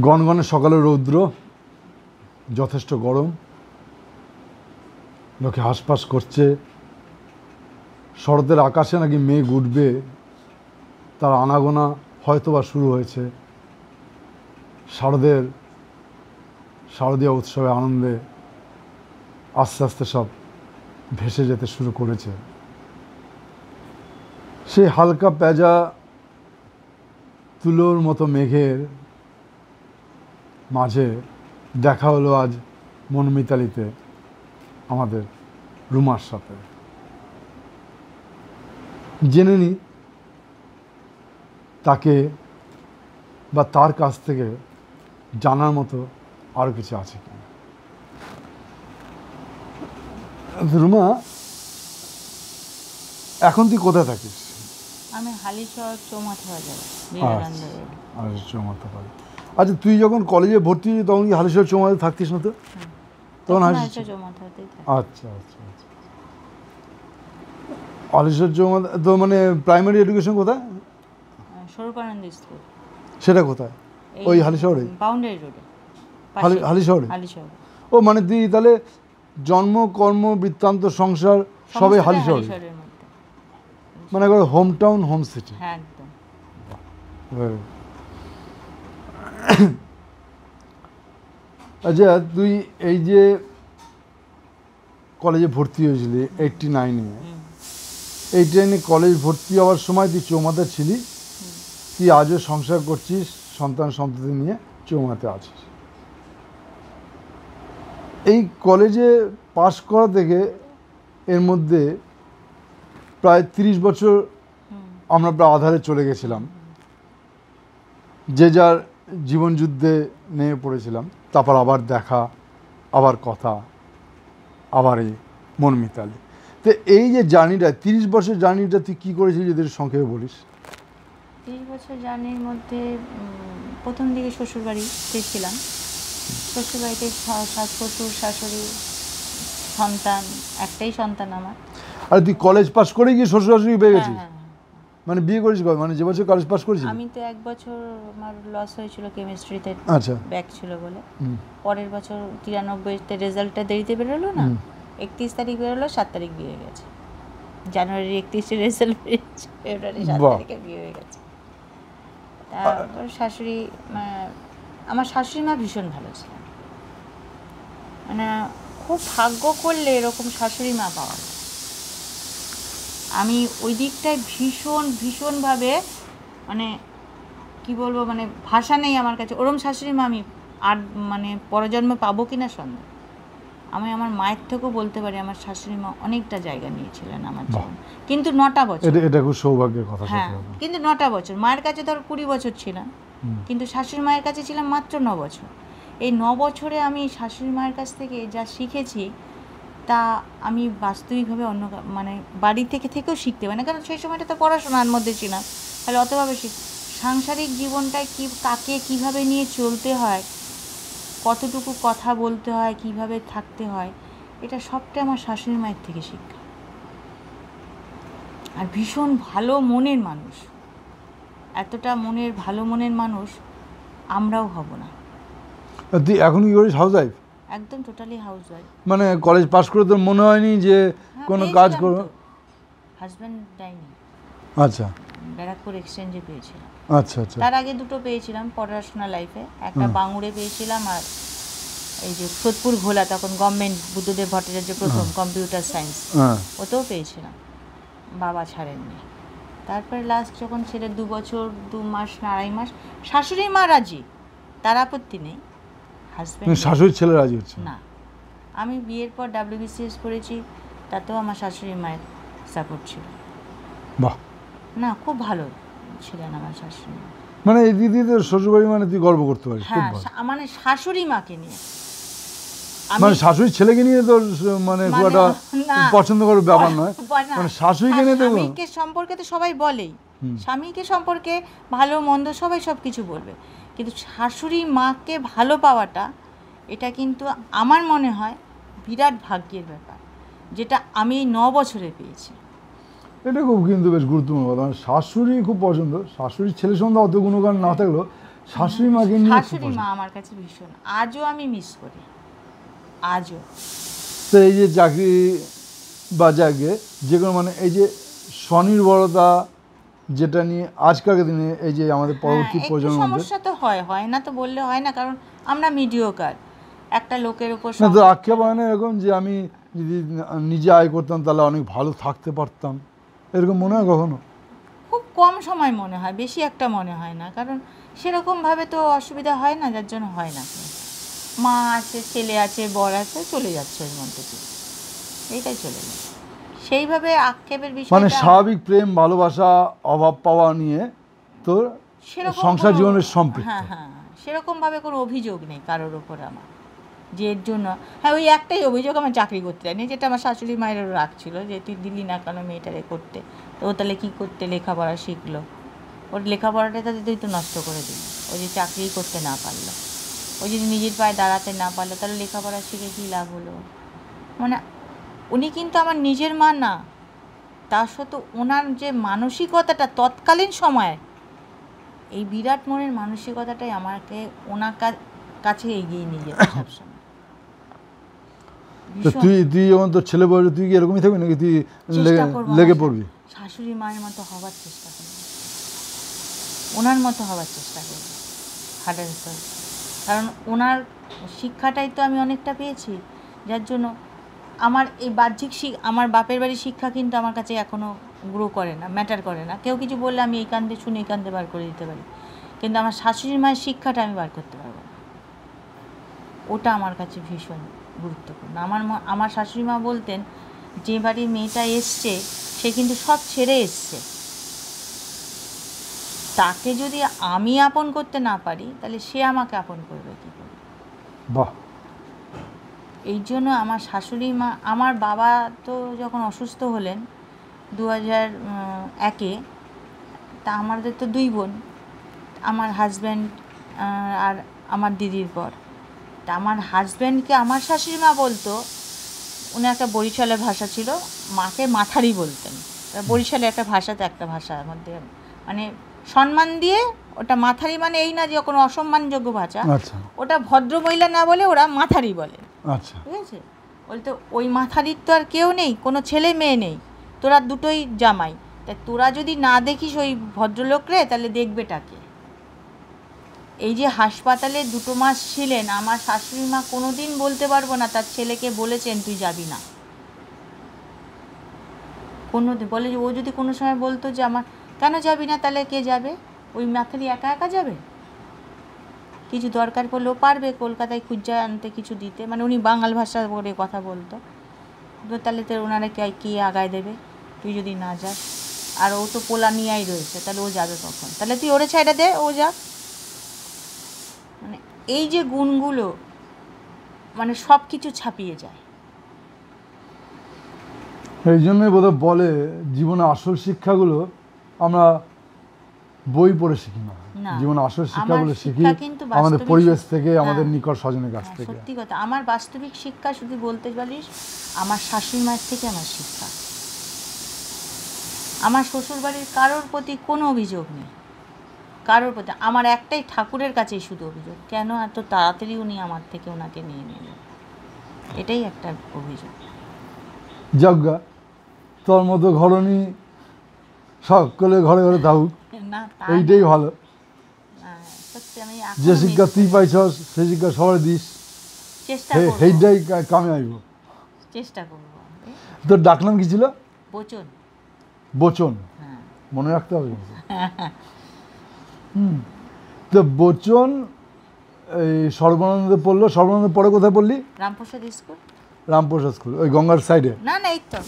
গনগনে সকালে রৌদ্র, যথেষ্ট গরম, লোকে হাঁসফাঁস করছে। শরতের আকাশে নাকি মেঘ উঠবে, তার আনাগোনা হয়তোবা শুরু হয়েছে। শারদীয় উৎসবে আনন্দে আস্তে আস্তে সব ভেসে যেতে শুরু করেছে। সেই হালকা পেঁজা তুলোর মতো মেঘের মাঝে দেখা হলো আজ মনমিতালিতে আমাদের রুমার সাথে। জেনে নি তাকে বা তার কাছ থেকে জানার মতো আরও কিছু আছে কিনা। রুমা, এখন তুই কোথায় থাকিস? আমি হালিশহর চৌমাথা বাজার। চৌমাথা বাজার। আচ্ছা, তুই যখন কলেজে ভর্তি হলি তখন কি হালিশহর চৌমাথায় থাকতিস না? তো তখন চৌমাথাতেই। আচ্ছা আচ্ছা আচ্ছা। হালিশহর চৌমাথা তো মানে প্রাইমারি এডুকেশন কোথায়? স্বরূপানন্দ স্কুল। সেটা কোথায়? ওই হালিশহরে? বাউন্ডারি রোডে। হালিশহরে? হালিশহরে। ও মানে তুই তাহলে জন্ম, কর্ম, বৃত্তান্ত, সংসার সবই হালিশহরে? মানে একবার হোম টাউন, হোম সিটি। হ্যাঁ, একদম। আচ্ছা, তুই এই যে কলেজে ভর্তি হয়েছিলি 89-এ, 89-এ কলেজ ভর্তি হওয়ার সময় তুই চৌমাথা ছিলি। তুই আজও সংসার করছিস, সন্তান সন্ততি নিয়ে চৌমাথাতে আছিস। এই কলেজে পাশ করা থেকে এর মধ্যে প্রায় 30 বছর আমরা প্রায় আধারে চলে গেছিলাম, যে যার জীবনযুদ্ধে নেমে পড়েছিলাম। তারপর আবার দেখা, আবার কথা, আবার এই মনমিতালি। তো এই যে জার্নিটা, 30 বছর জার্নিটা তুই কী করেছিস যদি সংক্ষেপে বলিস? 30 বছর জার্নির মধ্যে প্রথম দিকে শ্বশুরবাড়িতে ছিলাম। শ্বশুরবাড়িতে শ্বশুর, শাশুড়ি, সন্তান, একটাই সন্তান আমার। আর তুই কলেজ পাস করে গিয়ে শ্বশুর শাশুড়ি পেয়ে গেছিস? মানে বিয়ে করিস কবে? মানে যে বছর কলেজ পাস করেছিস? আমি তো 1 বছর আমার লস হয়েছিল কেমিস্ট্রিতে। আচ্ছা। ব্যাক ছিল বলে। পরের বছর 93-তে রেজাল্টটা দেরিতে বেরোলো না, 31 তারিখ বেরোলো, 7 তারিখ বিয়ে হয়ে গেছে। জানুয়ারি 31-এ রেজাল্ট বেরিয়েছে, ফেব্রুয়ারি 7 তারিখে বিয়ে হয়ে গেছে। তারপর শাশুড়ি, আমার শাশুড়ি মা ভীষণ ভালো ছিলেন। মানে খুব ভাগ্য করলে এরকম শাশুড়ি মা পাওয়া যায়। আমি ওই দিকটায় ভীষণভাবে মানে কি বলবো, মানে ভাষা নেই আমার কাছে। ওরম শাশুড়ি মা আমি আর মানে পরজন্মে পাবো কিনা সন্দেহ। আমি আমার মায়ের থেকেও বলতে পারি আমার শাশুড়ি মা অনেকটা জায়গা নিয়েছিলেন আমার জীবনে। কিন্তু 9টা বছর। এটা খুব সৌভাগ্যের কথা। হ্যাঁ, কিন্তু 9টা বছর। মায়ের কাছে ধর 20 বছর ছিলাম, কিন্তু শাশুড়ি মায়ের কাছে ছিলাম মাত্র 9 বছর। এই 9 বছরে আমি শাশুড়ি মায়ের কাছ থেকে যা শিখেছি তা আমি বাস্তবিকভাবে অন্য মানে বাড়ি থেকেও শিখতে পারি না, কারণ সেই সময়টা তো পড়াশোনার মধ্যে ছিলাম। তাহলে অতভাবে সাংসারিক জীবনটায় কাকে কীভাবে নিয়ে চলতে হয়, কতটুকু কথা বলতে হয়, কিভাবে থাকতে হয়, এটা সবটাই আমার শাশুড়ি মায়ের থেকে শিক্ষা। আর ভীষণ ভালো মনের মানুষ। এতটা ভালো মনের মানুষ আমরাও হব না। তুই এখন কি করিস? House wife? একদম টোটালি হাউস ওয়াইফ। মানে কলেজ পাস করে তোর মনে হয়নি যে কোনো কাজ করব? হাজব্যান্ড ডাইনি। আচ্ছা। ব্যারাকপুর এক্সচেঞ্জে পেয়েছিলাম। আচ্ছা আচ্ছা। তার আগে 2টো পেয়েছিলাম পড়াশোনা লাইফে। একটা বাঙুরে পেয়েছিলাম, আর এই যে সোদপুর ঘোলা, তখন গভর্নমেন্ট বুদ্ধদেব ভট্টাচার্য প্রথম কম্পিউটার সায়েন্স, ওতেও পেয়েছিলাম। বাবা ছাড়েননি। তারপরে লাস্ট যখন ছেলে 2 বছর 2 মাস না 2.5 মাস, শাশুড়ি মা রাজি, তার আপত্তি নেই। হাজব্যান্ড, শাশুড়ির ছেলে রাজি হচ্ছে না। আমি বিয়ের পর WBCS পড়েছি, তাতেও আমার শাশুড়ি মায়ের সাপোর্ট ছিল। বাহ, না খুব ভালো ছিলেন আমার শাশুড়ি মা। মানে এই দিদিদের শ্বশুরবাড়ি মানে তুই গর্ব করতে পারিস? হ্যাঁ, মানে শাশুড়ি মাকে নিয়ে, মানে শাশুড়ির ছেলেকে নিয়ে তোর মানে খুব একটা পছন্দ করার ব্যাপার নয়, মানে শাশুড়িকে নিয়ে তো। স্বামীকে সম্পর্কে তো সবাই বলেই, স্বামীকে সম্পর্কে ভালো মন্দ সবাই সব কিছু বলবে, কিন্তু শাশুড়ি মাকে ভালো পাওয়াটা, এটা কিন্তু আমার মনে হয় বিরাট ভাগ্যের ব্যাপার, যেটা আমি 9 বছরে পেয়েছি। এটা খুব কিন্তু বেশ গুরুত্বপূর্ণ কথা। মানে শাশুড়ি খুব পছন্দ। শাশুড়ির ছেলে সম্বন্ধে অত গুণগান না থাকলেও শাশুড়ি মাকে নিয়ে খুব শাশুড়ি মা আমার কাছে ভীষণ, আজও আমি মিস করি, আজও। তো এই যে চাকরি বা জায়গায় যে কোনো মানে এই যে স্বনির্ভরতা যেটা নিয়ে আজকাল দিনে এই যে আমাদের পরবর্তী একটু প্রজন্মের মধ্যে সমস্যা তো হয় না তো বললে হয় না, কারণ আমরা মিডিওকার একটা লোকের উপর না তো আক্ষেপ হয় না এরকম যে আমি যদি নিজে আয় করতাম তাহলে অনেক ভালো থাকতে পারতাম, এরকম মনে হয় কখনো? খুব কম সময় মনে হয়, বেশি একটা মনে হয় না, কারণ সেরকমভাবে তো অসুবিধা হয় না, যার জন্য হয় না। মা আছে, ছেলে আছে, বর আছে, চলে যাচ্ছে ওর মধ্যে দিয়ে, এইটাই চলে যায়। সেইভাবে আক্ষেপের বিষয় মানে স্বাভাবিক প্রেম ভালোবাসা অভাব পাওয়া নিয়ে তোর সংসার জীবনের সম্পৃক্ত। হ্যাঁ, সেরকমভাবে কোনো অভিযোগ নেই কারোর ওপর আমার, যে এর জন্য। হ্যাঁ, ওই একটাই অভিযোগ, আমার চাকরি করতে যায়নি, যেটা আমার শাশুড়ি মায়েরও রাগ ছিল, যে তুই দিলি না কেন মেয়েটারে করতে, তো ও তাহলে কী করতে, লেখাপড়া শিখলো, ওর লেখাপড়াটা তাদের তুই তো নষ্ট করে দিলি, ও যে চাকরি করতে না পারলো, ও যদি নিজের পায়ে দাঁড়াতে না পারলো, তাহলে লেখাপড়া শিখে কী লাভ হলো। মানে উনি কিন্তু আমার নিজের মা না, তার সত্ত্বেও ওনার যে মানসিকতাটা তৎকালীন সময়ে, এই বিরাট মনের মানসিকতাটাই আমাকে ওনার কাছে এগিয়ে নিয়ে যেত সবসময়। তো তুই যখন তোর ছেলে বয়স, তুই কি এরকমই থাকবি নাকি তুই লেগে পড়বি? শাশুড়ি মায়ের মতো হওয়ার চেষ্টা করবি, ওনার মতো হওয়ার চেষ্টা করবি, হার্ড অ্যান্ড সোল। কারণ ওনার শিক্ষাটাই তো আমি অনেকটা পেয়েছি, যার জন্য আমার এই বাহ্যিক আমার বাপের বাড়ির শিক্ষা কিন্তু আমার কাছে এখনও গ্রো করে না, ম্যাটার করে না। কেউ কিছু বললে আমি এই কান্দে শুনে এই কান্দে বার করে দিতে পারি, কিন্তু আমার শাশুড়ি মায়ের শিক্ষাটা আমি বার করতে পারবো না, ওটা আমার কাছে ভীষণ গুরুত্বপূর্ণ। আমার শাশুড়ি মা বলতেন, যে বাড়ির মেয়েটা এসছে সে কিন্তু সব ছেড়ে এসছে, তাকে যদি আমি আপন করতে না পারি তাহলে সে আমাকে আপন করবে কী করে। বাহ। এই জন্য আমার শাশুড়ি মা, আমার বাবা তো যখন অসুস্থ হলেন 2001-এ, তা আমাদের তো 2 বোন, আমার হাজব্যান্ড আর আমার দিদির পর। তা আমার হাজব্যান্ডকে আমার শাশুড়ি মা বলতো, উনি একটা বরিশালের ভাষা ছিল, মাকে মাথারি বলতেন। বরিশালে একটা ভাষা, তো একটা ভাষার মধ্যে মানে সম্মান দিয়ে, ওটা মাথারি মানে এই না যে কোনো অসম্মানযোগ্য ভাষা, ওটা ভদ্রমহিলা না বলে ওরা মাথারি বলে। আচ্ছা, ঠিক আছে, বলতে ওই মাথারির তো আর কেউ নেই, কোনো ছেলে মেয়ে নেই, তোরা দুটোই জামাই, তাই তোরা যদি না দেখিস ওই ভদ্রলোকরে, তাহলে দেখবেটাকে। এই যে হাসপাতালে 2 মাস ছিলেন, আমার শাশুড়ি মা কোনো দিন বলতে পারবো না তার ছেলেকে বলেছেন তুই যাবি না, কোনো দিন বলে। ও যদি কোনো সময় বলতো যে আমার কেন যাবি না, তাহলে কে যাবে, ওই মাথারি একা একা যাবে? কিছু দরকার পড়লেও পারবে কলকাতায় খুঁজে আনতে কিছু দিতে, মানে উনি বাঙাল ভাষা করে কথা বলতো, তাহলে তো ওনারা কি আগায় দেবে তুই যদি না যাস? আর ও তো পোলা নিয়েই রয়েছে, তাহলে ও যাবে কখন? তাহলে তুই ওরে ছেড়ে দে, ও যাক। মানে এই যে গুণগুলো, মানে সব কিছু ছাপিয়ে যায়। এই জন্যই বোধহয় বলে জীবনে আসল শিক্ষাগুলো আমরা বই পড়ে শিখি না, জীবনে আসল শিক্ষাগুলো শিখি আমাদের পরিবেশ থেকে, আমাদের নিকট স্বজনের কাছ থেকে। সত্যি কথা, আমার বাস্তবিক শিক্ষা শুধু বলতে পারিস আমার শাশুড়ি মায়ের থেকে আমার শিক্ষা। আমার শ্বশুরবাড়ির কারোর প্রতি কোনো অভিযোগ নেই, কারোর প্রতি। আমার একটাই ঠাকুরের কাছেই শুধু অভিযোগ, কেন এত তাড়াতাড়ি উনি আমার থেকে ওনাকে নিয়ে নিলেন, এটাই একটা অভিযোগ। যজ্ঞা তোর মতো ঘরণী সকলে ঘরে ঘরে থাকুক, এইটাই ভালো। যে শিক্ষা তুই পাইছস সেই শিক্ষা সবাই দিস, সেইটাই কামে আইব, চেষ্টা করব। তোর ডাকনাম কি ছিল? বচন। বচন, মনে রাখতে হবে। তো বচন এই সর্বানন্দে পড়লো, সর্বানন্দ পরে কোথায় পড়লি? রামপ্রসাদ স্কুল। রামপ্রসাদ স্কুল ওই গঙ্গার সাইডে? না এই তো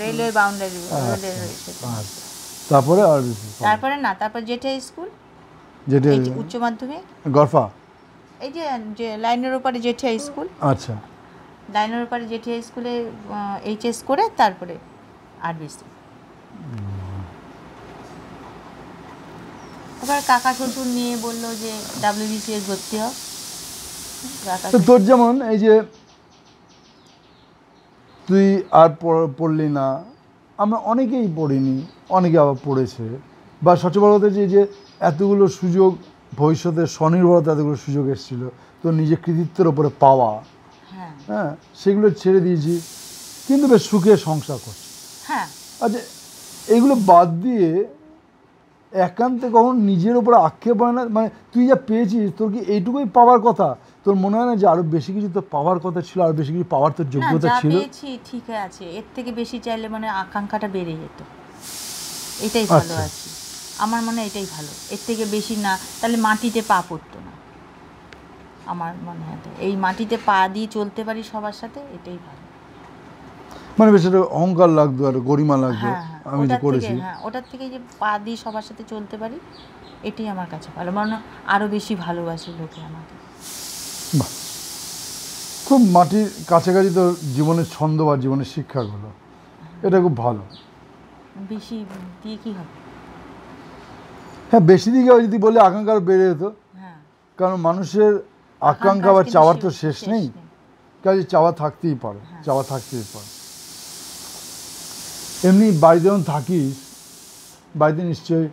রেলওয়ে বাউন্ডারি। তারপরে আর তারপরে না, তারপর জেঠা স্কুল, যেটা উচ্চ মাধ্যমিক গরফা, এই যে লাইনের ওপারে জেঠা স্কুল। আচ্ছা, লাইনের ওপারে জেঠা স্কুলে এইচএস করে তারপরে আরবিসি। এবার কাকা শ্বশুর নিয়ে বললো যে WBCS ভর্তি হোক। তোর যেমন এই যে তুই আর পড়লি না, আমরা অনেকেই পড়িনি, অনেকে আবার পড়েছে, বা সচেতনতা যে এতগুলো সুযোগ ভবিষ্যতে স্বনির্ভরতা এতগুলো সুযোগ এসেছিল, তোর নিজের কৃতিত্বের ওপরে পাওয়া, হ্যাঁ হ্যাঁ, সেগুলো ছেড়ে দিয়েছি, কিন্তু বেশ সুখে সংসার করছি। হ্যাঁ আচ্ছা, এগুলো বাদ দিয়ে একান্তে কখন নিজের ওপরে আক্ষেপ হয় না? মানে তুই যা পেয়েছিস, তোর কি এইটুকুই পাওয়ার কথা? তোর মনে হয় না যে আরো বেশি কিছু তোর পাওয়ার কথা ছিল, আরো বেশি কিছু পাওয়ার তোর না, যোগ্যতা যা ছিল? পেয়েছি ঠিক আছে, এর থেকে বেশি চাইলে মানে আকাঙ্ক্ষাটা বেড়ে যেত। এটাই ভালো আচ্ছা। আছি, আমার মনে হয় এটাই ভালো। এর থেকে বেশি না, তাহলে মাটিতে পা পড়তো না। আমার মনে হয় তাই। এই মাটিতে পা দিয়ে চলতে পারি সবার সাথে, এটাই ভালো। মানে বেশ একটা অহংকার লাগতো আর গরিমা লাগতো, হ্যাঁ হ্যাঁ, আমি যে ওটার থেকে, করেছি। হ্যাঁ ওটার থেকে যে পা দিয়ে সবার সাথে চলতে পারি, এটাই আমার কাছে ভালো। মানে আরও বেশি ভালোবাসি লোকে আমাকে। বাহ, খুব মাটির কাছাকাছি তোর জীবনের ছন্দ বা জীবনের শিক্ষাগুলো, এটা খুব ভালো। বেশি দিয়ে কি হবে? হ্যাঁ, বেশি দিকে যদি বলে আকাঙ্ক্ষা আরো বেড়ে যেত, হ্যাঁ, কারণ মানুষের আকাঙ্ক্ষা বা কিন্তু চাওয়ার তো শেষ নেই, নেই। কাজে চাওয়া থাকতেই পারে, হ্যাঁ। চাওয়া থাকতেই পারে। এমনি বাড়িতে যখন থাকিস, বাড়িতে নিশ্চয়ই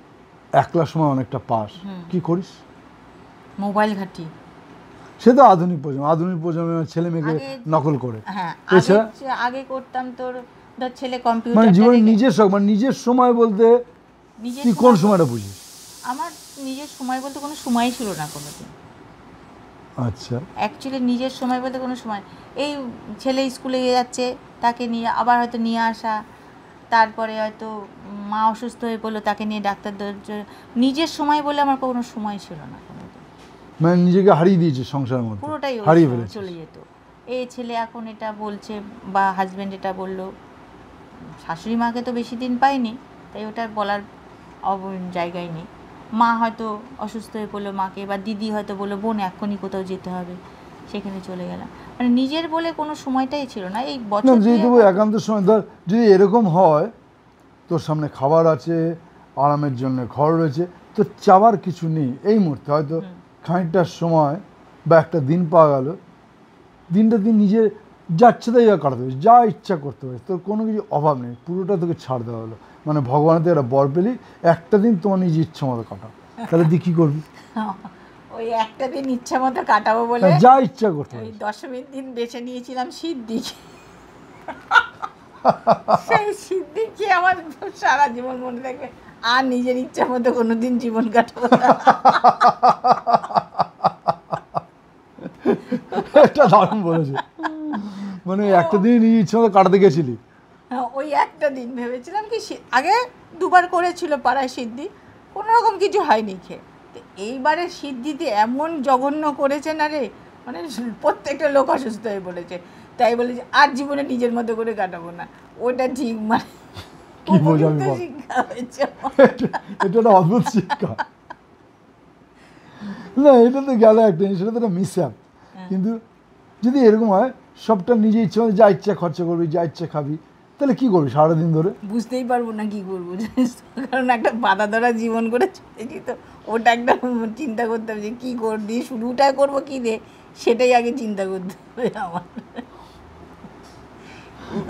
একলা সময় অনেকটা পাস, কি করিস? মোবাইল ঘাঁটি। সে তো আধুনিক প্রজন্মের ছেলে মেয়েকে আগে নকল করে। হ্যাঁ, এছাড়া আগে করতাম তোর, ধর ছেলে মানে কম্পিউটার জীবনে নিজের শখ, মানে নিজের সময় বলতে তুই কোন সময়টা বুঝিস? আমার নিজের সময় বলতে কোনো সময়ই ছিল না কোনোদিন। আচ্ছা, অ্যাকচুয়ালি নিজের সময় বলতে কোনো সময়, এই ছেলে স্কুলে যাচ্ছে, তাকে নিয়ে আবার হয়তো নিয়ে আসা, তারপরে হয়তো মা অসুস্থ হয়ে পড়লো, তাকে নিয়ে ডাক্তার নিজের সময় বলে আমার কোনো সময় ছিল না কোনোদিন। মানে নিজেকে হারিয়ে দিয়েছে সংসারের মধ্যে, পুরোটাই হারিয়ে ফেলেছে। চলে যেত। এই ছেলে এখন এটা বলছে বা হাজব্যান্ড এটা বললো, শাশুড়ি মাকে তো বেশি দিন পাইনি, তাই ওটা বলার জায়গায় নেই। মা হয়তো অসুস্থ হয়ে পড়লো, মাকে, বা দিদি হয়তো বললো বোন এক্ষুনি কোথাও যেতে হবে, সেখানে চলে গেলাম। মানে নিজের বলে কোনো সময়টাই ছিল না। এই না, বছর যেহেতু একান্ত সময়, ধর যদি এরকম হয়, তোর সামনে খাবার আছে, আরামের জন্য ঘর রয়েছে, তো চাওয়ার কিছু নেই এই মুহূর্তে। হয়তো খানিকটার সময় বা একটা দিন পাওয়া গেল, দিনটা তুই নিজে যাচ্ছে তাই কাটাতে পারিস, যা ইচ্ছা করতে পারিস, তোর কোনো কিছু অভাব নেই, পুরোটা তোকে ছাড় দেওয়া হলো। মানে ভগবানের থেকে একটা বর পেলি, একটা দিন তোমার নিজের ইচ্ছা মতো কাটাও, তাহলে তুই কী করবি? ওই একটা দিন ইচ্ছা মতো কাটাবো বলে যা ইচ্ছা করতে ওই পারিস। দশমীর দিন বেছে নিয়েছিলাম সিদ্দিক। সেই সিদ্দিককে আমার সারা জীবন মনে থাকবে, আর নিজের ইচ্ছা মতো কোনোদিন জীবন কাটাবো না। এটা দারুণ বলেছে, মানে ওই একটা দিন নিজের ইচ্ছা মতো কাটাতে গেছিলি। হ্যাঁ, ওই একটা দিন ভেবেছিলাম কি, আগে দুবার করেছিল পাড়ায় সিদ্ধি, কোনো রকম কিছু হয়নি খেয়ে। তো এইবারে সিদ্ধিতে এমন জঘন্য করেছে না রে, মানে প্রত্যেকটা লোক অসুস্থ হয়ে পড়েছে। তাই বলেছে আর জীবনে নিজের মতো করে কাটাবো না। ওটা ঠিক, মানে কি বোঝাবি বল? শিক্ষা হয়েছে আমার। এটা একটা অদ্ভুত শিক্ষা। না, এটা তো গেল একটা, সেটা তো একটা মিসঅ্যাপ। কিন্তু যদি এরকম হয়, সবটা নিজে ইচ্ছা মতো যা ইচ্ছা খরচা করবি, যা ইচ্ছা খাবি, তাহলে কি করবি সারাদিন ধরে? বুঝতেই পারবো না কি করবো, জানিস তো? কারণ একটা বাধা ধরা জীবন করে চলেছি, তো ওটা একটা চিন্তা করতে হবে যে কী করবি, শুরুটা করবো কী দিয়ে, সেটাই আগে চিন্তা করতে হবে আমার।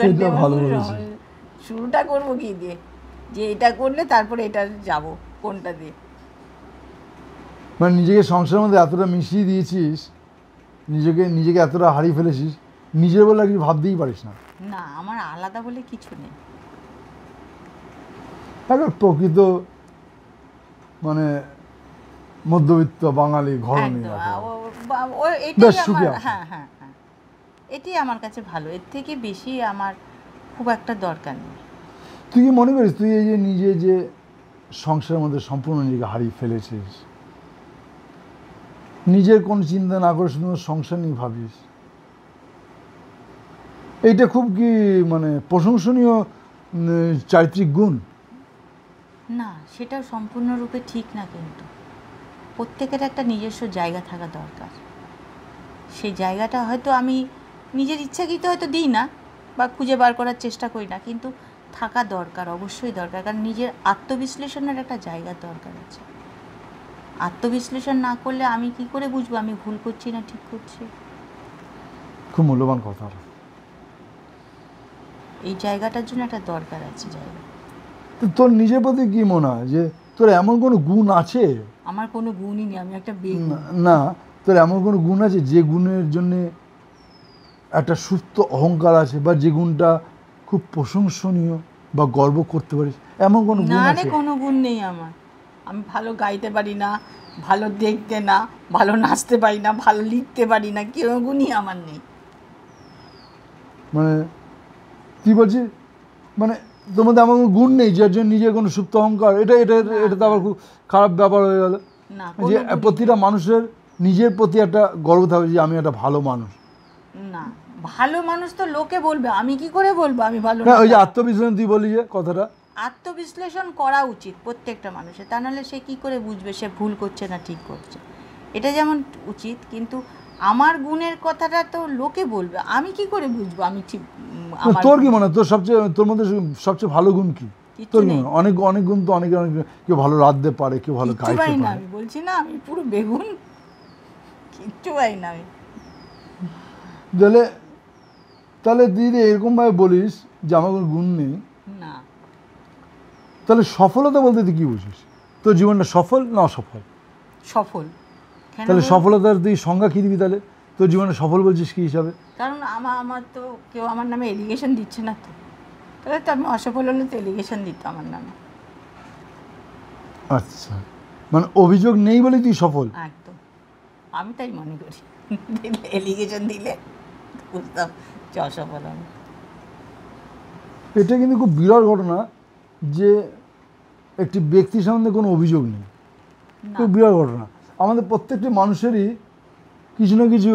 এটা ভালো বলেছে। শুরুটা করবো কী দিয়ে, যে এটা করলে তারপরে এটা যাব কোনটা দিয়ে। মানে নিজেকে সংসারের মধ্যে এতটা মিশিয়ে দিয়েছিস, নিজেকে এতটা হারিয়ে ফেলেছিস, নিজের বলে আর কিছু ভাবতেই পারিস না। না, আমার আলাদা বলে কিছু নেই। একটা প্রকৃত মানে মধ্যবিত্ত বাঙালি ঘরণী। একদম, বেশ এটাই সুখী আমার, আছো। হ্যাঁ হ্যাঁ হ্যাঁ, এটাই আমার কাছে ভালো। এর থেকে বেশি আমার খুব একটা দরকার নেই। তুই কি মনে করিস তুই এই যে নিজে যে সংসারের মধ্যে সম্পূর্ণ নিজেকে হারিয়ে ফেলেছিস, নিজের কোনো চিন্তা না করে শুধুমাত্র সংসার নিয়ে ভাবিস, এইটা খুব কি মানে প্রশংসনীয় চারিত্রিক গুণ? না, সেটা সম্পূর্ণরূপে ঠিক না, কিন্তু প্রত্যেকের একটা নিজস্ব জায়গা থাকা দরকার। সেই জায়গাটা হয়তো আমি নিজের ইচ্ছাকৃত হয়তো দিই না বা খুঁজে বার করার চেষ্টা করি না, কিন্তু থাকা দরকার, অবশ্যই দরকার। কারণ নিজের আত্মবিশ্লেষণের একটা জায়গা দরকার আছে। আত্মবিশ্লেষণ না করলে আমি কি করে বুঝবো আমি ভুল করছি না ঠিক করছি? খুব মূল্যবান কথা। এই জায়গাটার জন্য একটা দরকার আছে জায়গা। তো তোর নিজের প্রতি কি মনে হয় যে তোর এমন কোনো গুণ আছে? আমার কোনো গুণই নেই, আমি একটা বেগুন। না, তোর এমন কোনো গুণ আছে যে গুণের জন্যে একটা সুপ্ত অহংকার আছে, বা যে গুণটা খুব প্রশংসনীয় বা গর্ব করতে পারিস, এমন কোনো গুণ না রে, আছে? কোনো গুণ নেই আমার। আমি ভালো গাইতে পারি না, ভালো দেখতে না, ভালো নাচতে পারি না, ভালো লিখতে পারি না, কোনো গুণই আমার নেই। মানে তুই বলছিস মানে তোর মধ্যে এমন কোনো গুণ নেই যার জন্য নিজের কোনো সুপ্ত অহংকার? এটা এটা এটা তো আবার খুব খারাপ ব্যাপার হয়ে গেল। না, যে প্রতিটা মানুষের নিজের প্রতি একটা গর্ব থাকবে যে আমি একটা ভালো মানুষ। না, ভালো মানুষ তো লোকে বলবে, আমি কি করে বলবো আমি ভালো না, না? ওই যে আত্মবিশ্লেষণ তুই বলি যে কথাটা, আত্মবিশ্লেষণ করা উচিত প্রত্যেকটা মানুষের, তা নাহলে সে কি করে বুঝবে সে ভুল করছে না ঠিক করছে? এটা যেমন উচিত, কিন্তু আমার গুণের কথাটা তো লোকে বলবে, আমি কি করে বুঝবো আমি ঠিক? আমার তোর কি মনে হয় তোর মধ্যে সবচেয়ে ভালো গুণ কি? কিচ্ছু তোর কি নেই। মনে হয়? অনেক অনেক গুণ তো অনেক অনেক, কেউ ভালো রাঁধতে পারে, কেউ ভালো কিচ্ছু গাইতে পাই না, পারে। আমি বলছি না আমি পুরো বেগুন, কিচ্ছু পাই না আমি। তাহলে তাহলে দিদি এরকমভাবে বলিস যে আমার কোনো গুণ নেই, না, তাহলে সফলতা বলতে তুই কী বুঝিস? তোর জীবনটা সফল না অসফল? সফল। কেন তাহলে বল? সফলতার তুই সংজ্ঞা কী দিবি তাহলে? তোর জীবনে সফল বলছিস কী হিসাবে? কারণ আমার তো কেউ আমার নামে এলিগেশন দিচ্ছে না, তো তাহলে তো আমি অসফল হলে তো এলিগেশন দিত আমার নামে। আচ্ছা, মানে অভিযোগ নেই বলে তুই সফল? একদম, আমি তাই মনে করি। এলিগেশন দিলে বুঝতাম যে অসফল আমি। এটা কিন্তু খুব বিরল ঘটনা যে একটি ব্যক্তির সম্বন্ধে কোনো অভিযোগ নেই। না, খুব বিরল ঘটনা। আমাদের প্রত্যেকটি মানুষেরই কিছু না কিছু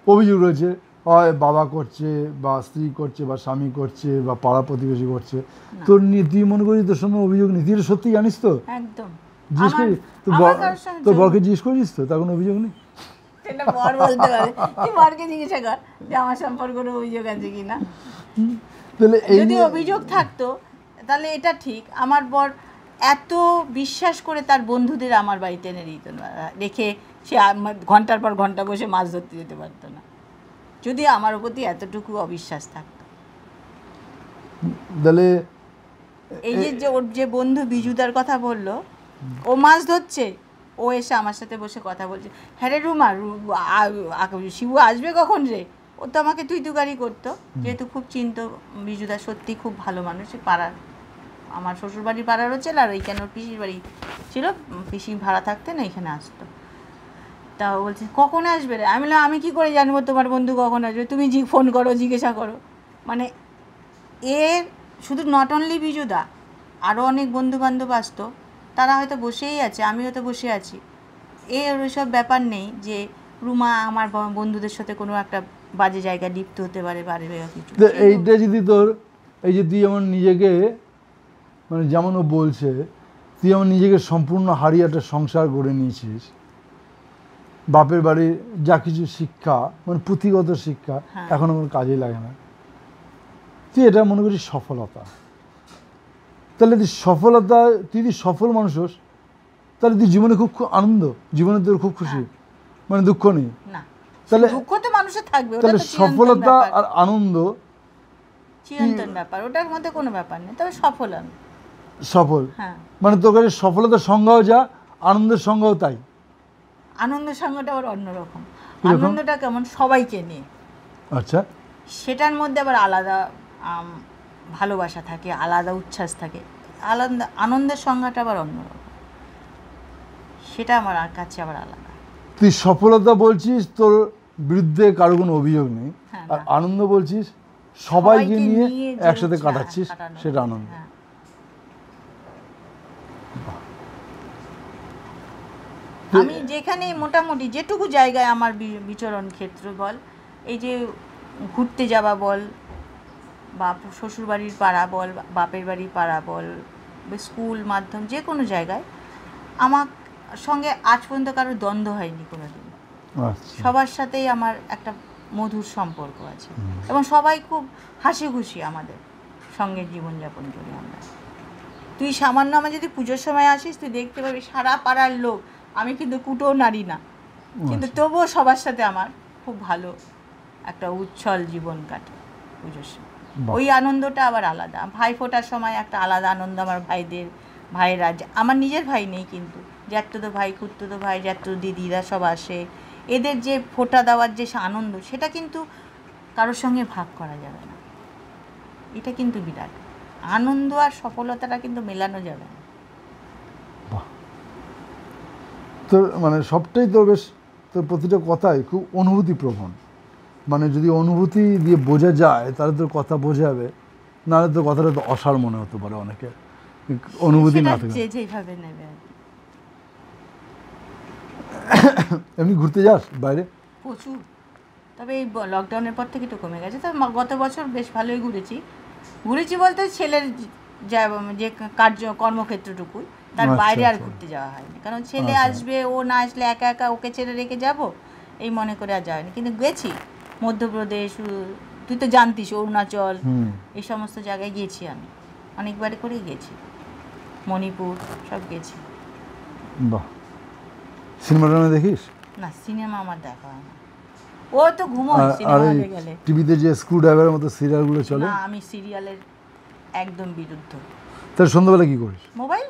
অভিযোগ রয়েছে, হয় বাবা করছে, বা স্ত্রী করছে, বা স্বামী করছে, বা পাড়া প্রতিবেশী করছে। তোর নিয়ে তুই মনে করিস তোর সঙ্গে অভিযোগ নেই? তুই এটা সত্যি জানিস তো? একদম। জিজ্ঞেস করিস তোর বরকে জিজ্ঞেস করিস তো তার কোনো অভিযোগ নেই? সেটা বর বলতে পারে, তুই বরকে জিজ্ঞাসা কর যে আমার সম্পর্কে কোনো অভিযোগ আছে কি না। তাহলে এই যদি যে অভিযোগ থাকতো তাহলে এটা ঠিক, আমার বর এত বিশ্বাস করে তার বন্ধুদের আমার বাড়িতে এনে দিত না, রেখে সে ঘন্টার পর ঘন্টা বসে মাছ ধরতে যেতে পারতো না, যদি আমার প্রতি এতটুকু অবিশ্বাস থাকতো। তাহলে এই যে ওর যে বন্ধু বিজুদার কথা বললো, ও মাছ ধরছে, ও এসে আমার সাথে বসে কথা বলছে, হ্যাঁ রে রুমা, শিবু আসবে কখন রে? ও তো আমাকে তুই তুকারি করতো, যেহেতু খুব চিনতো। বিজুদা সত্যি খুব ভালো মানুষ, পাড়ার, আমার শ্বশুরবাড়ির পাড়ারও ছিল, আর এইখানে ওর পিসির বাড়ি ছিল, পিসি ভাড়া থাকতেন এইখানে আসতো। তা ও বলছে কখন আসবে রে? আমি বললাম আমি কী করে জানবো তোমার বন্ধু কখন আসবে, তুমি ফোন করো, জিজ্ঞাসা করো। মানে এর শুধু নট অনলি বিজুদা, আরও অনেক বন্ধু বান্ধব আসতো, তারা হয়তো বসেই আছে, আমি হয়তো বসে আছি, এর ওইসব ব্যাপার নেই যে রুমা আমার বন্ধুদের সাথে কোনো একটা বাজে জায়গায় লিপ্ত হতে পারে, বাড়ি বা কিছু। এইটা যদি তোর, এই যে তুই যেমন নিজেকে, মানে যেমন ও বলছে, তুই যেমন নিজেকে সম্পূর্ণ হারিয়ে একটা সংসার গড়ে নিয়েছিস, বাপের বাড়ির যা কিছু শিক্ষা, মানে পুঁথিগত শিক্ষা এখন আমার কাজে লাগে না, তুই এটা মনে করিস সফলতা। তাহলে তুই সফলতা, তুই যদি সফল মানুষ হোস, তাহলে তুই জীবনে খুব আনন্দ, জীবনে তোর খুব খুশি, মানে দুঃখ নেই। না, তাহলে দুঃখ তো মানুষের থাকবে, তাহলে সফলতা আর আনন্দ চিরন্তন ব্যাপার, ওটার মধ্যে কোনো ব্যাপার নেই, তবে সফল আমি। সফল, হ্যাঁ, মানে তোর কাছে সফলতার সংজ্ঞাও যা, আনন্দের সংজ্ঞাও তাই। আনন্দের সঙ্গটা আবার অন্যরকম। আনন্দটা কেমন, সবাইকে নিয়ে, আচ্ছা, সেটার মধ্যে আবার আলাদা ভালোবাসা থাকে, আলাদা উচ্ছ্বাস থাকে, আলাদা আনন্দের সংজ্ঞাটা আবার অন্যরকম, সেটা আমার কাছে আবার আলাদা। তুই সফলতা বলছিস তোর বিরুদ্ধে কারো কোনো অভিযোগ নেই, হ্যাঁ, আর আনন্দ বলছিস সবাইকে নিয়ে একসাথে কাটাচ্ছিস, সেটা আনন্দ। হ্যাঁ। আমি যেখানে মোটামুটি যেটুকু জায়গায় আমার বিচরণ ক্ষেত্র বল, এই যে ঘুরতে যাওয়া বল, বা শ্বশুরবাড়ির পাড়া বল, বাপের বাড়ির পাড়া বল, স্কুল মাধ্যম, যে কোনো জায়গায় আমার সঙ্গে আজ পর্যন্ত কারোর দ্বন্দ্ব হয়নি কোনো দিন। সবার সাথেই আমার একটা মধুর সম্পর্ক আছে, এবং সবাই খুব হাসি খুশি আমাদের সঙ্গে জীবনযাপন করি আমরা। তুই সামান্য আমার যদি পুজোর সময় আসিস, তুই দেখতে পাবি সারা পাড়ার লোক, আমি কিন্তু কুটো নারী না, কিন্তু তবুও সবার সাথে আমার খুব ভালো একটা উচ্ছল জীবন কাটে পুজোর সময়। ওই আনন্দটা আবার আলাদা। ভাই ফোটার সময় একটা আলাদা আনন্দ আমার ভাইদের, ভাইয়েরা, আমার নিজের ভাই নেই, কিন্তু জ্যাঠতো ভাই, খুড়তো ভাই, জ্যাঠতো দিদিরা সব আসে, এদের যে ফোঁটা দেওয়ার যে আনন্দ, সেটা কিন্তু কারোর সঙ্গে ভাগ করা যাবে না। এটা কিন্তু বিরাট আনন্দ, আর সফলতাটা কিন্তু মেলানো যাবে না। তোর মানে সবটাই তোর বেশ, তোর প্রতিটা কথাই খুব অনুভূতিপ্রবণ। মানে যদি অনুভূতি দিয়ে বোঝা যায় তাহলে তোর কথা বোঝা যাবে, নাহলে তোর কথাটা তো অসার মনে হতে পারে অনেকে, অনুভূতি না থাকে। যেভাবে নেবে। এমনি ঘুরতে যাস বাইরে? প্রচুর, তবে এই লকডাউনের পর থেকে একটু কমে গেছে। তো গত বছর বেশ ভালোই ঘুরেছি বলতে ছেলের যে কর্মক্ষেত্রটুকুই, তার বাইরে আর ঘুরতে যাওয়া হয়নি, কারণ ছেলে আসবে, ও না আসলে একা একা ওকে ছেড়ে রেখে যাব এই মনে করে আর যাওয়া হয়নি। কিন্তু গেছি মধ্যপ্রদেশ, তুই তো জানতিস, অরুণাচল, এই সমস্ত জায়গায় গেছি আমি, অনেকবারে করেই গেছি, মণিপুর সব গেছি। বাহ, সিনেমা টানা দেখিস? না, সিনেমা আমার দেখা হয় না, ও তো ঘুমোয় সিনেমা হলে গেলে। টিভিতে যে স্ক্রু ড্রাইভারের মতো সিরিয়ালগুলো চলে, না, আমি সিরিয়ালের একদম বিরুদ্ধ। তাহলে সন্ধ্যাবেলা কি করিস? মোবাইল,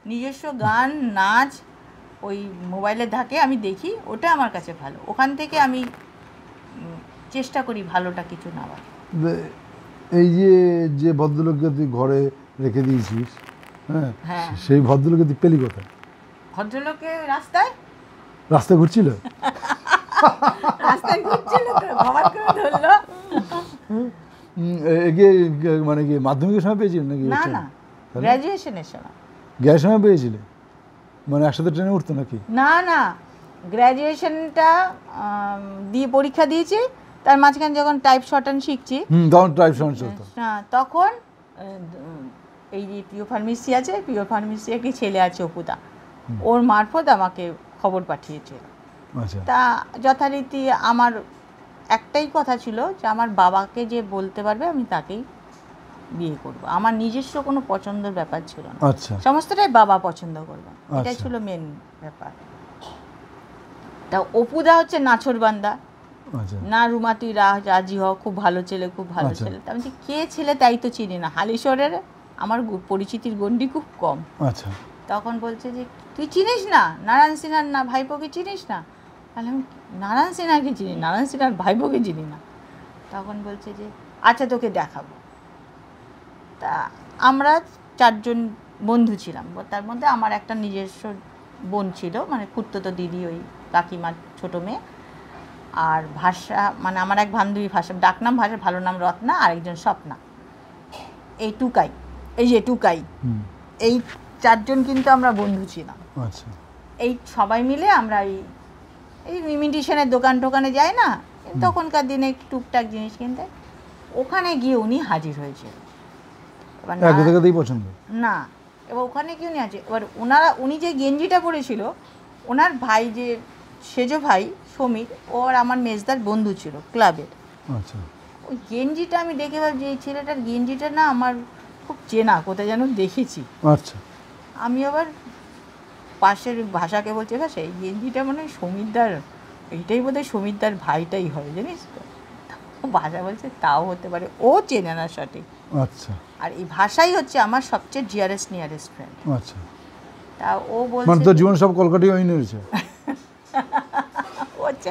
নিজস্ব গান নাচ ওই মোবাইলে থাকে, আমি দেখি, ওটা আমার কাছে ভালো। ওখান থেকে আমি চেষ্টা করি ভালোটা কিছু নেওয়ার। এই যে ভদ্রলোককে তুই ঘরে রেখে দিয়েছিস, হ্যাঁ, সেই ভদ্রলোককে তুই পেলি কোথায়? ভদ্রলোকে রাস্তায় ঘুরছিল? রাস্তায় ঘুরছিল, বাবার করে ধরলো। মানে কি মাধ্যমিকের সময় পেয়েছিল নাকি? না না, গ্র্যাজুয়েশনের সময়। গ্যাস সময় পেয়েছিলে? মানে একসাথে ট্রেনে উঠতো নাকি? না না, গ্র্যাজুয়েশনটা দিয়ে পরীক্ষা দিয়েছি, তার মাঝখানে যখন টাইপ শর্টান শিখছি, তখন টাইপ শর্টান চলতো। হ্যাঁ, তখন এই যে পিও ফার্মেসি আছে, পিও ফার্মেসি একটি ছেলে আছে অপুদা, ওর মারফত আমাকে খবর পাঠিয়েছিল। আচ্ছা। তা যথারীতি আমার একটাই কথা ছিল যে আমার বাবাকে যে বলতে পারবে আমি তাকেই বিয়ে করব, আমার নিজস্ব কোনো পছন্দের ব্যাপার ছিল না। আচ্ছা। সমস্তটাই বাবা পছন্দ করবে, এটাই ছিল মেন ব্যাপার। তা অপুদা হচ্ছে নাছোড়বান্দা, না রুমা তুই রাজি হ, খুব ভালো ছেলে, খুব ভালো ছেলে। তা আমি কে ছেলে তাই তো চিনি না, হালিশহরের আমার পরিচিতির গণ্ডি খুব কম। আচ্ছা। তখন বলছে যে তুই চিনিস না নারায়ণ সিনহার না ভাইপোকে চিনিস না? তাহলে আমি নারায়ণ সিনহাকে চিনি, নারায়ণ সিনহার ভাইপোকে চিনি না। তখন বলছে যে আচ্ছা তোকে দেখাবো। তা আমরা 4 জন বন্ধু ছিলাম, তার মধ্যে আমার একটা নিজস্ব বোন ছিল, মানে খুড়তো দিদি, ওই কাকিমার ছোটো মেয়ে। আর ভাষা, মানে আমার এক বান্ধবী, ভাষা ডাকনাম ভাষা, ভালো নাম রত্না, আরেকজন স্বপ্না, এই টুকাই, এই যে টুকাই, এই 4 জন কিন্তু আমরা বন্ধু ছিলাম। আচ্ছা। এই সবাই মিলে আমরা এই ইমিটেশনের দোকানে যাই না, তখনকার দিনে টুকটাক জিনিস কিনতে, ওখানে গিয়ে উনি হাজির হয়েছিল। পছন্দ না, এবার ওখানে গিয়ে উনি আছে, এবার উনি যে গেঞ্জিটা পরেছিল, ওনার ভাই যে সেজ ভাই সমীর, ওর আমার মেজদার বন্ধু ছিল ক্লাবের। আচ্ছা। ওই গেঞ্জিটা আমি দেখে ভাবছি এই ছেলেটার গেঞ্জিটা না আমার খুব চেনা, কোথায় যেন দেখেছি। আচ্ছা। আমি আবার পাশের ভাষাকে বলছি, ভাষা এই গেঞ্জিটা মানে সমীরদার, এইটাই বোধহয় সমীরদার ভাইটাই হয়, জানিস তো? ভাষা বলছে তাও হতে পারে, ও চেনে না সঠিক। আচ্ছা। আর এই ভাষাই হচ্ছে আমার সবচেয়ে নিয়ারেস্ট ফ্রেন্ড। আচ্ছা। তা ও বলছে মানে তোর জীবন সব কলকাতায় হয়ে নিয়েছে। ও হচ্ছে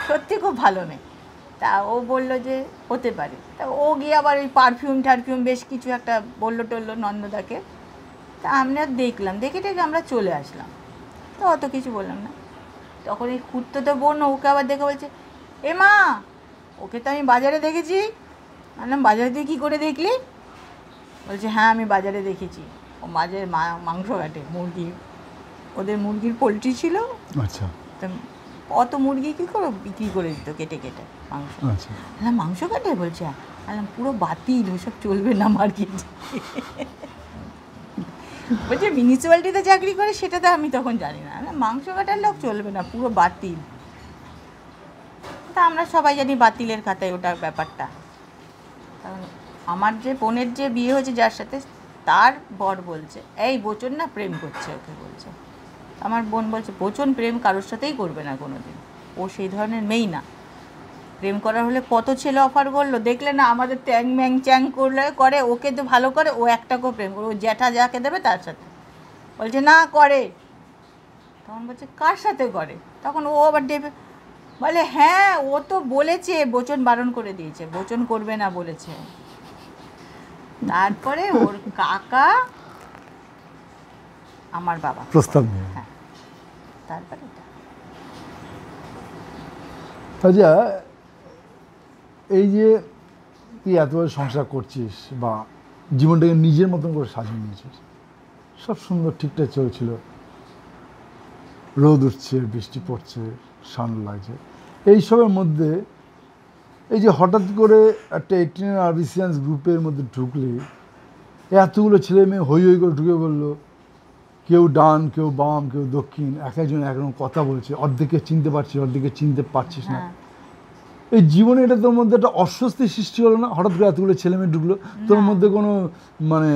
সত্যি খুব ভালো মেয়ে। তা ও বললো যে হতে পারে। তা ও গিয়ে আবার ওই টারফিউম বেশ কিছু একটা বললো টললো নন্দদাকে। তা আমরা দেখলাম, দেখে আমরা চলে আসলাম। তো অত কিছু বললাম না। তখন এই খুঁড়তো তো বোন ওকে আবার দেখে বলছে, এ মা, ওকে তো আমি বাজারে দেখেছি। বললাম বাজারে তুই কী করে দেখলি? বলছে হ্যাঁ আমি বাজারে দেখেছি, ও বাজারে মাংস কাটে, মুরগি, ওদের মুরগির পোলট্রি ছিল। আচ্ছা। তো অত মুরগি কী করে বিক্রি করে দিত কেটে মাংস। আচ্ছা। বললাম মাংস কাটে? বলছে বললাম পুরো বাতিল, ওসব চলবে না মার্কেট। বলছে মিউনিসিপ্যালিটিতে চাকরি করে, সেটা তো আমি তখন জানি না, মাংস কাটার লোক চলবে না, পুরো বাতিল। তা আমরা সবাই জানি বাতিলের খাতায় ওটার ব্যাপারটা। কারণ আমার যে বোনের যে বিয়ে হয়েছে যার সাথে, তার বর বলছে এই বচন না প্রেম করছে ওকে, বলছে। আমার বোন বলছে বচন প্রেম কারোর সাথেই করবে না কোনো দিন, ও সেই ধরনের মেয়েই না। প্রেম করার হলে কত ছেলে অফার করলো, দেখলে না আমাদের ট্যাং ম্যাং চ্যাং করে, ওকে তো ভালো করে, ও একটাকেও প্রেম করে, ও জ্যাঠা যাকে দেবে তার সাথে বলছে না করে। তখন বলছে কার সাথে করে, তখন ও আবার দেবে, বলে হ্যাঁ ও তো বলেছে, বচন বারণ করে দিয়েছে, বচন করবে না বলেছে। তারপরে ওর কাকা আমার বাবা প্রস্তাব নিয়ে। হ্যাঁ, তারপরে এটা। আচ্ছা, এই যে তুই এত বড় সংসার করছিস বা জীবনটাকে নিজের মতন করে সাজিয়ে নিয়েছিস, সব সুন্দর ঠিকঠাক চলছিল, রোদ উঠছে, বৃষ্টি পড়ছে, শান লাগছে, এইসবের মধ্যে এই যে হঠাৎ করে একটা 18 আরবিসিয়ান্স গ্রুপের মধ্যে ঢুকলি, এতগুলো ছেলে মেয়ে হই হই করে ঢুকে বললো, কেউ ডান, কেউ বাম, কেউ দক্ষিণ, এক একজন একরকম কথা বলছে, অর্ধেকে চিনতে পারছিস, অর্ধেকে চিনতে পারছিস না। এই জীবনে এটা তোর মধ্যে একটা অস্বস্তি সৃষ্টি হলো না? হঠাৎ করে এতগুলো ছেলে মেয়ে ঢুকলো, তোর মধ্যে কোনো মানে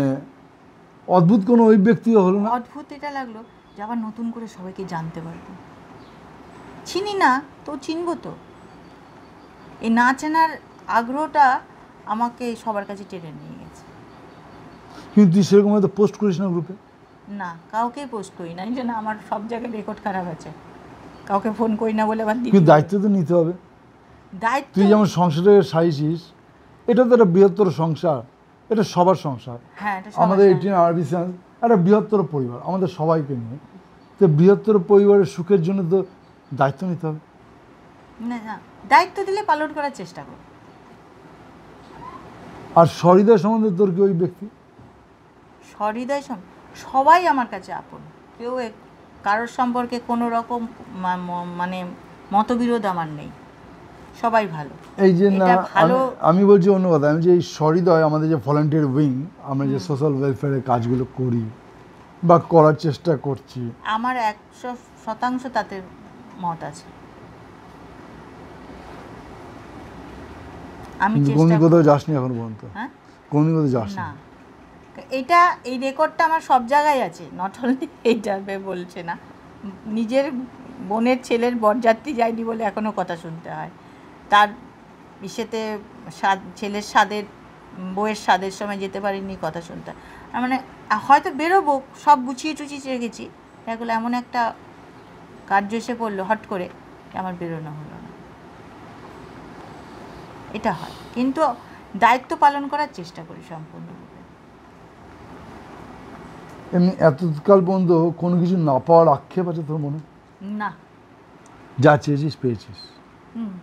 অদ্ভুত কোনো অভিব্যক্তিও হলো না? অদ্ভুত এটা লাগলো যে আবার নতুন করে সবাইকে জানতে পারবো, চিনি না তো চিনবো তো। এই না চেনার আগ্রহটা আমাকে সবার কাছে টেনে নিয়ে গেছে। কিন্তু তুই সেরকম হয়তো পোস্ট করিস না গ্রুপে? না, কাউকেই পোস্ট করি না, এই জন্য আমার সব জায়গায় রেকর্ড খারাপ আছে, কাউকে ফোন করি না বলে আবার কিন্তু দায়িত্ব তো নিতে হবে। দায়িত্ব তুই যেমন সংসারে সাইছিস, এটা তো একটা বৃহত্তর সংসার, এটা সবার সংসার। হ্যাঁ, এটা আমাদের 18 আরবিসিয়ান্স একটা বৃহত্তর পরিবার, আমাদের সবাইকে নিয়ে। তো বৃহত্তর পরিবারের সুখের জন্য তো দায়িত্ব নিতে হবে। না না, দায়িত্ব দিলে পালন করার চেষ্টা কর। আর সহৃদয় সম্বন্ধে তোর কি ওই ব্যক্তি? সহৃদয় সবাই আমার কাছে আপন, কেউ কারোর সম্পর্কে কোনো রকম মানে মতবিরোধ আমার নেই, সবাই ভালো। এই যে না, ভালো আমি বলছি অন্য কথা, আমি যে এই সহৃদয় আমাদের যে ভলান্টিয়ার উইং, আমরা যে সোশ্যাল ওয়েলফেয়ারের কাজগুলো করি বা করার চেষ্টা করছি, আমার 100% তাতে মত আছে। আমি কোন চেষ্টা কোথাও যাসনি এখন পর্যন্ত? হ্যাঁ, কোন কোথাও যাস না, না? এটা এই রেকর্ডটা আমার সব জায়গায় আছে, নট অনলি এইটা বলছে না, নিজের বোনের ছেলের বরযাত্রী যায়নি বলে এখনও কথা শুনতে হয়, তার ইসেতে ছেলের স্বাদের বউয়ের স্বাদের সময় যেতে পারিনি, কথা শুনতে হয়। মানে হয়তো বেরোবো, সব গুছিয়ে টুচিয়ে রেখেছি, এগুলো এমন একটা কার্য এসে পড়লো হট করে, আমার বেরোনো হলো না, এটা হয়। কিন্তু দায়িত্ব পালন করার চেষ্টা করি সম্পূর্ণরূপে। এমনি এতকাল পর্যন্ত কোনো কিছু না পাওয়ার আক্ষেপ আছে তোর মনে? না, যা চেয়েছিস পেয়েছিস?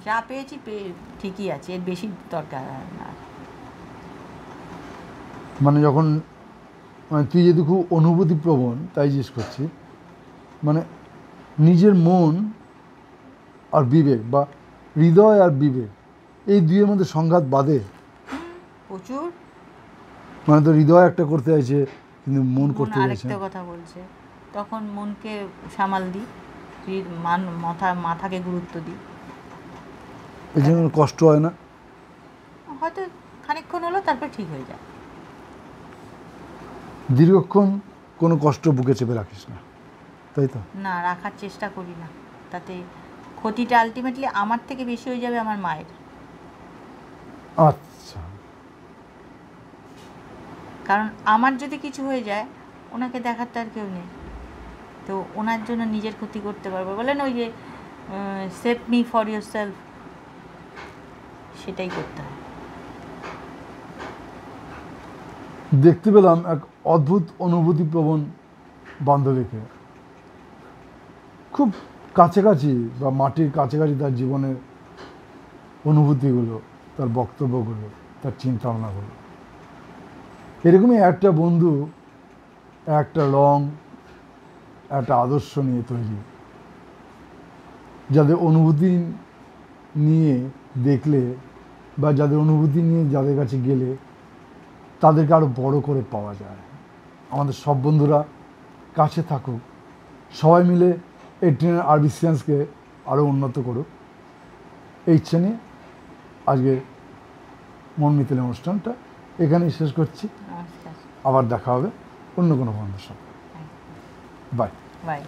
যা পেয়েছি ঠিকই আছে, এর বেশি দরকার না। মানে যখন মানে তুই যেহেতু খুব অনুভূতিপ্রবণ, তাই জিজ্ঞেস করছি, মানে নিজের মন আর বিবেক বা হৃদয় আর বিবেক, এই দুইয়ের মধ্যে সংঘাত বাধে প্রচুর। মানে তো হৃদয় একটা করতে চাইছে কিন্তু মন করতে চাইছে আরেকটা কথা বলছে, তখন মনকে সামাল দিই, মাথাকে গুরুত্ব দিই। এই জন্য কষ্ট হয় না? হয়তো খানিকক্ষণ হলো, তারপর ঠিক হয়ে যায়। দীর্ঘক্ষণ কোনো কষ্ট বুকে চেপে রাখিস না, তাই তো? না, রাখার চেষ্টা করি না, তাতে ক্ষতিটা আলটিমেটলি আমার থেকে বেশি হয়ে যাবে আমার মায়ের। আচ্ছা, কারণ আমার যদি কিছু হয়ে যায়, ওনাকে দেখার তো আর কেউ নেই, তো ওনার জন্য নিজের ক্ষতি করতে পারবো, বলেন ওই যে save me for your self, সেটাই করতে হয়। দেখতে পেলাম এক অদ্ভুত অনুভূতিপ্রবণ বান্ধবীকে, খুব কাছাকাছি বা মাটির কাছাকাছি তার জীবনের অনুভূতিগুলো, তার বক্তব্যগুলো, তার চিন্তাভাবনাগুলো। এরকমই একটা বন্ধু, একটা রং, একটা আদর্শ নিয়ে তৈরি, যাদের অনুভূতি নিয়ে দেখলে বা যাদের অনুভূতি নিয়ে যাদের কাছে গেলে তাদেরকে আরও বড় করে পাওয়া যায়। আমাদের সব বন্ধুরা কাছে থাকুক, সবাই মিলে 18 আরবিসিয়ান্সকে আরও উন্নত করুক, এই ইচ্ছে নিয়ে আজকে মন মিতালি অনুষ্ঠানটা এখানেই শেষ করছি। নমস্কার, আবার দেখা হবে অন্য কোনো বন্ধুর সাথে। Bye bye.